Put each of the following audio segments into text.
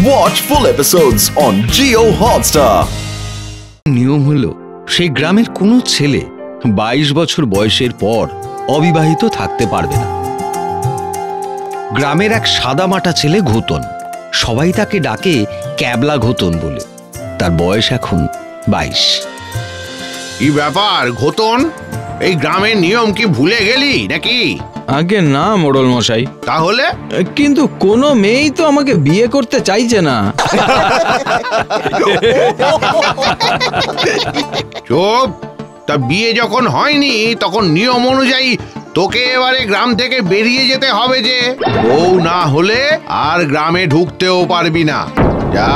Watch full episodes on Jio Hotstar. নিয়ম হলো সেই গ্রামের কোনো ছেলে 22 বছর বয়সের পর অবিবাহিত থাকতে পারবে না। গ্রামের এক সাদামাটা ছেলে ঘোতন, সবাই তাকে ডাকে ক্যাবলা ঘোতন বলে। তার বয়স এখন 22। কি ব্যাপার ঘোতন, এই গ্রামের নিয়ম কি ভুলে গেলি নাকি? আগে না মোড়ল মশাই। তাহলে? কিন্তু কোনো মেয়েই তো আমাকে বিয়ে করতে চাইছে না। চুপ! তা বিয়ে যখন হয়নি তখন নিয়ম অনুযায়ী তোকে এবারে গ্রাম থেকে বেরিয়ে যেতে হবে যে। বউ না হলে আর গ্রামে ঢুকতেও পারবি না। যা।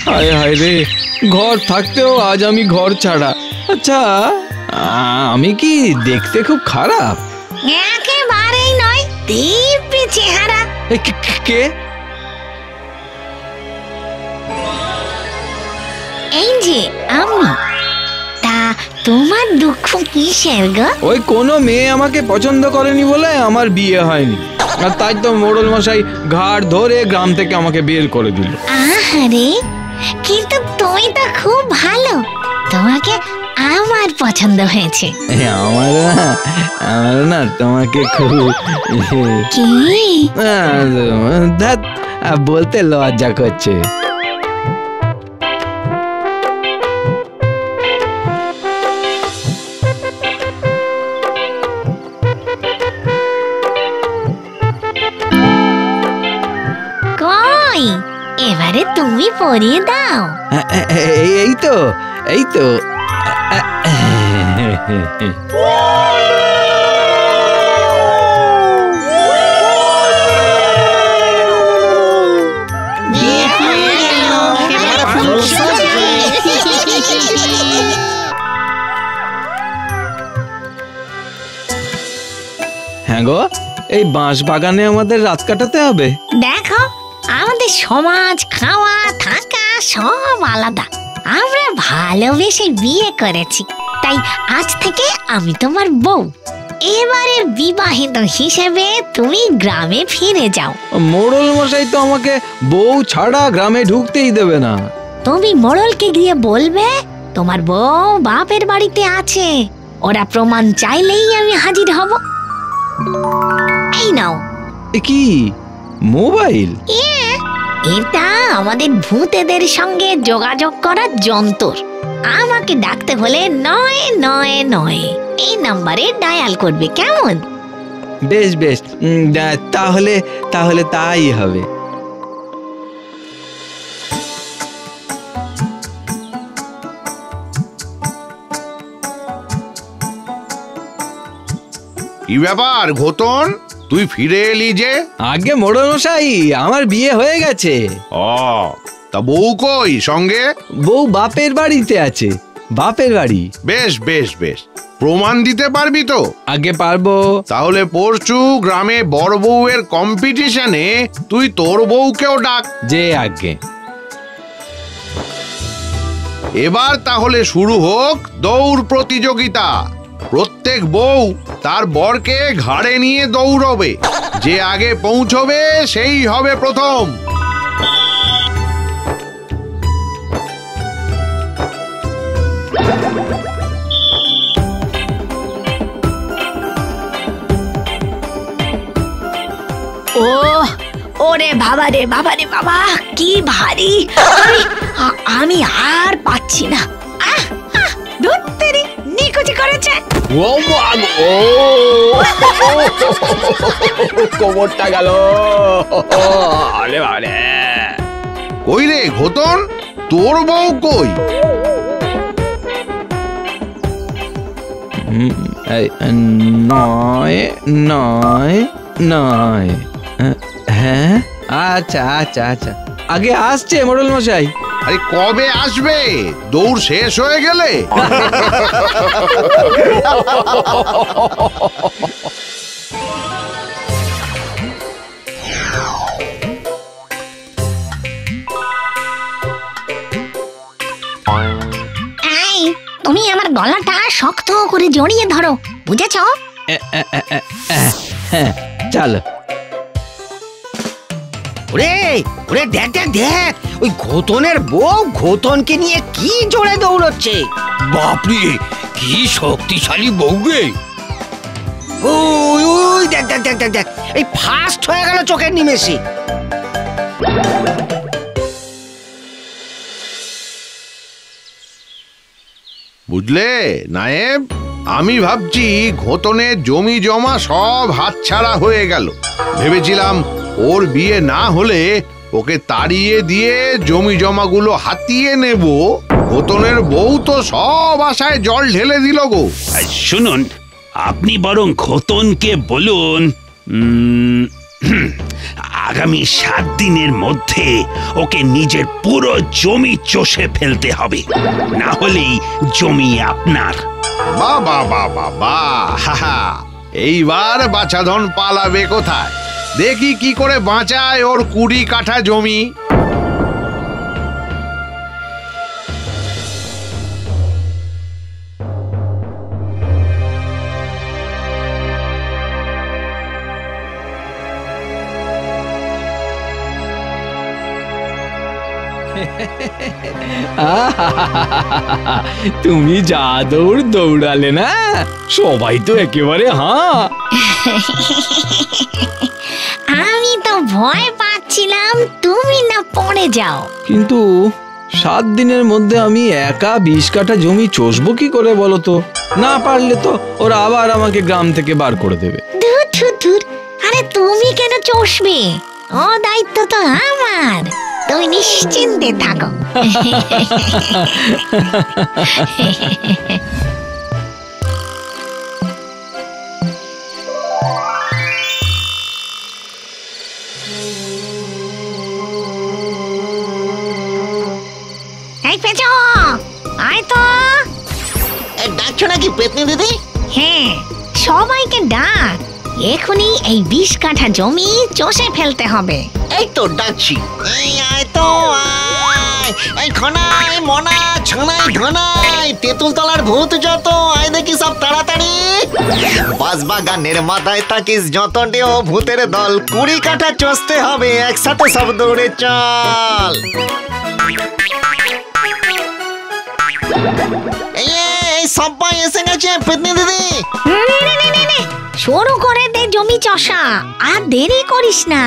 হায় হায় রে, ঘর থাকতেও আজ আমি ঘর ছাড়া। আচ্ছা, আমি কি দেখতে খুব খারাপ? একেবারেই নয়, দিব্যি চেহারা। কে? এই যে আমি। তা তোমার দুঃখ কিসের গো? ওই কোনো মেয়ে আমাকে পছন্দ করেনি বলে আমার বিয়ে হয়নি, আর তাই তো মোড়ল মশাই ঘাড় ধরে গ্রাম থেকে আমাকে বের করে দিল। আহারে, কিন্তু তুমি তো খুব ভালো, তোমাকে আমার পছন্দ হয়েছে। আমার না তোমাকে খুব কি? বলতে লজ্জা করছে। কই, এবারে তুমি পরিয়ে দাও। এই তো, এই তো। হ্যাঁ গো, এই বাঁশ বাগানে আমাদের রাত কাটাতে হবে। দেখো, আমাদের সমাজ, খাওয়া থাকা সব আলাদা। আমরা ভালোবেসে বিয়ে করেছি, তাই আজ থেকে আমি তোমার বউ। এবারে বিবাহিত হিসেবে তুমি গ্রামে ফিরে যাও। মোড়ল মশাই তো আমাকে বউ ছাড়া গ্রামে ঢুকতেই দেবে না। তুমি মোড়লকে গিয়ে বলবে তোমার বউ বাপের বাড়িতে আছে, ওরা প্রমাণ চাইলেই আমি হাজির হব। এই নাও। কি মোবাইল? এটা আমাদের ভূতেদের সঙ্গে যোগাযোগ করার যন্ত্র। আমাকে ডাকতে হলে 999 এই নাম্বারে ডায়াল করবে, কেমন? বেশ বেশ, তাহলে তাহলে তাই হবে। কি ব্যাপার ঘোতন, তুই ফিরে এলি যে? আগে মোড়ল মশাই, আমার বিয়ে হয়ে গেছে। তা বউ কই সঙ্গে? বউ বাপের বাড়িতে আছে। বাপের বাড়ি? বেশ বেশ বেশ, প্রমাণ দিতে পারবি তো? আগে পারবো। তাহলে পরশু গ্রামে বড় বউয়ের কম্পিটিশনে তুই তোর বউকেও ডাক। যে আগে। এবার তাহলে শুরু হোক দৌড় প্রতিযোগিতা। প্রত্যেক বউ তার বরকে ঘাড়ে নিয়ে দৌড়বে, যে আগে পৌঁছবে সেই হবে প্রথম। ওরে বাবা রে বাবা রে বাবা, কি ভারী! আমি আর পাচ্ছি না। ধুত্তেরি, নিকুচি করেছে। ও কোমরটা গেল। আরে বারে, কই রে ঘোতন, তোর বউ কই? নয় নয় নয়। হ্যাঁ, আচ্ছা আচ্ছা আচ্ছা, আগে আসছে মোড়ল মশাই। আরে কবে আসবে? দৌড় শেষ হয়ে গেলে? তুমি আমার গলাটা শক্ত করে জড়িয়ে ধরো, বুঝেছো? হ্যাঁ চলো। ওরে ওরে, দেখ দেখ দেখ, ওই ঘোতনের বউ ঘোতনকে নিয়ে কি জোরে দৌড়চ্ছে। বাপরে, কি শক্তিশালী বউ রে! ওই ওই দেখ দেখ দেখ দেখ দেখ, এই ফাস্ট হয়ে গেল চোখের নিমেষে। বুঝলে নায়েব, আমি ভাবছি ঘোতনের জমি জমা সব হাতছাড়া হয়ে গেল। ভেবেছিলাম ওর বিয়ে না হলে ওকে তাড়িয়ে দিয়ে জমি জমাগুলো হাতিয়ে নেব। ঘোতনের বউ তো সব আশায় জল ঢেলে দিল গো। শুনুন, আপনি বরং ঘোতনকে বলুন আগামী 7 দিনের মধ্যে ওকে নিজের পুরো জমি চষে ফেলতে হবে, না হলেই জমি আপনার। বাবা বাবা বাবা, এইবার বাছাধন পালাবে কোথায়? দেখি কি করে বাঁচায় ওর 20 কাঠা জমি। তুমি যা দৌড়ালে না, সবাই তো একেবারে হ্যাঁ। আমি তো ভয় পাচ্ছিলাম তুমি না পড়ে যাও। কিন্তু 7 দিনের মধ্যে আমি একা 20 কাঠা জমি চষবো কি করে বলো তো? না পারলে তো ওরা আবার আমাকে গ্রাম থেকে বার করে দেবে। ধুর ধুর ধুর, আরে তুমি কেন চষবে? ও দায়িত্ব তো আমার, তুমি নিশ্চিন্তে থাকো। এই পেঁচো, আয় তো। ডাকছো নাকি পেতনি দিদি? হ্যাঁ, সবাইকে ডাক, এখনই এই 20 কাঠা জমি চষে ফেলতে হবে। এই তো ডাকছি। এই আয় তো আয়, এই খনাই মনা ছানাই ধনাই তেঁতুল তলার ভূত যত, আয় দেখি সব তাড়াতাড়ি। বাঁশবাগানের মাথায় থাকিস যতটে ও ভূতের দল, 20 কাঠা চষতে হবে, একসাথে সব দৌড়ে চল। এই সবাই এসে গেছে পেতনি দিদি। শুরু করে দে জমি চষা, আর দেরি করিস না।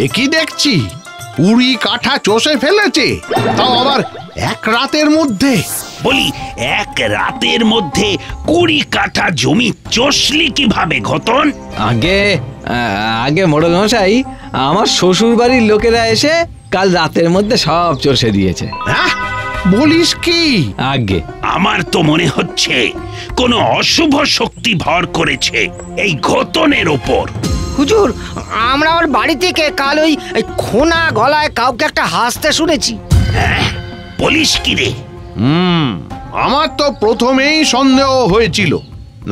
একই দেখছি 20 কাঠা চষে ফেলেছে, তাও আবার এক রাতের মধ্যে। বলি, এক রাতের মধ্যে 20 কাঠা জমি চষলি কিভাবে ঘোতন? আগে মোড়ল মশাই, আমার শ্বশুর বাড়ির লোকেরা এসে কাল রাতের মধ্যে সব চষে দিয়েছে। হ্যাঁ, বলিস কি? আগে আমার তো মনে হচ্ছে কোনো অশুভ শক্তি ভর করেছে এই ঘোতনের ওপর। হুজুর, আমরা ওর বাড়ি থেকে কাল ওই খোনা গলায় কাউকে একটা হাসতে শুনেছি। বলিস কি রে? আমার তো প্রথমেই সন্দেহ হয়েছিল,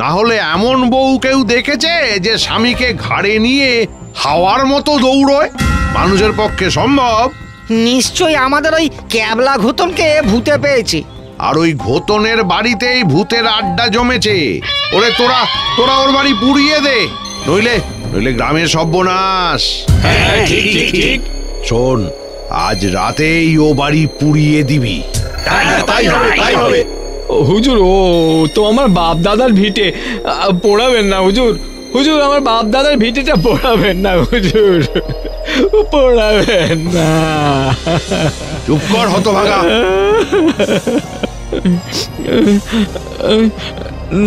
না হলে এমন বউ কেউ দেখেছে যে স্বামীকে ঘাড়ে নিয়ে হাওয়ার মতো দৌড়য়? মানুষের পক্ষে সম্ভব? নিশ্চয়ই আমাদের ওই ক্যাবলা ঘোতনকে ভূতে পেয়েছে। আর ওই ঘোতনের বাড়িতেই ভূতের আড্ডা জমেছে। ওরে তোরা ওর বাড়ি পুড়িয়ে দে, নইলে গ্রামের সর্বনাশ। শোন, আজ রাতেই ও বাড়ি পুড়িয়ে দিবি। তাই হবে। হুজুর, ও তো আমার বাপ দাদার ভিটে, পোড়াবেন না হুজুর। হুজুর আমার বাপ দাদার ভিটেটা পোড়াবেন না হুজুর, পোড়াবেন না। চুপ কর হতভাগা।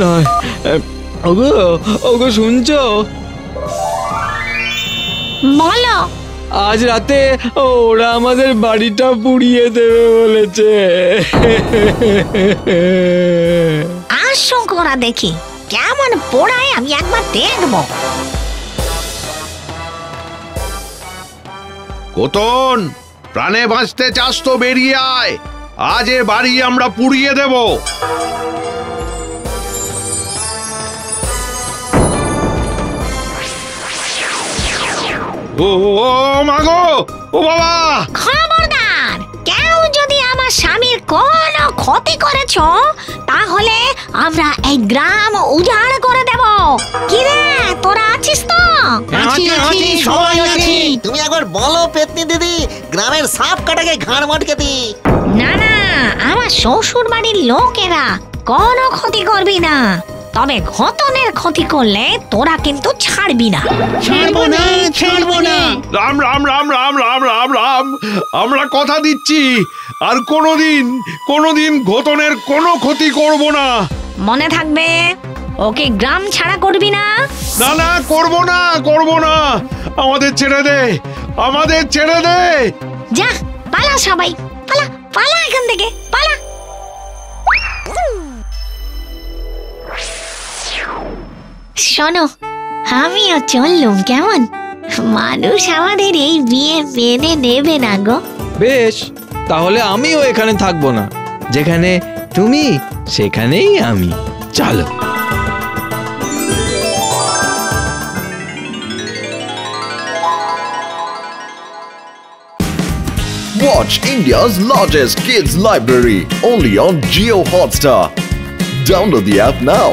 নয়, ওগো ওগো শুনছো? বলো। আজ রাতে ওরা আমাদের বাড়িটা পুড়িয়ে দেবে বলেছে। আসো করা দেখি কেমন পোড়ায়, আমি একবার দেখবো। কোতন, প্রাণে বাঁচতে চাস তো বেরিয়ে আয়, আজ এ বাড়ি আমরা পুড়িয়ে দেব। ও মাগো, ও বাবা! খবরদার, কেউ যদি আমার স্বামীর কোনো ক্ষতি করেছ তাহলে আমরা এই গ্রাম উজাড় করে দেব। কি রে, তোরা আছিস তো? সবাই আছি। তুমি একবার বলো পেতনি দিদি, গ্রামের সাপ কাটাকে ঘাড় মটকে দি। না না, আমার শ্বশুর বাড়ির লোকেরা কোনো ক্ষতি করবি না, তবে ঘটনের ক্ষতি করলে তোরা কিন্তু ছাড়বি না। ছাড়বো না, ছাড়বো না। রাম রাম রাম রাম রাম রাম রাম, আমরা কথা দিচ্ছি আর কোনোদিন ঘটনের কোনো ক্ষতি করব না। মনে থাকবে, ওকে গ্রাম ছাড়া করবি না। না না, করব না। আমাদের ছেড়ে দে। যা, পালা সবাই, পালা পালা এখান থেকে, পালা। শোনো, আমিও চললুম কেমন? মানুষ আমাদের এই বিয়ে মেনে নেবে না গো। বেশ, তাহলে আমিও এখানে থাকবো না, যেখানে তুমি সেখানেই আমি। চলো। Watch India's largest kids library only on Jio Hotstar. Download the app now.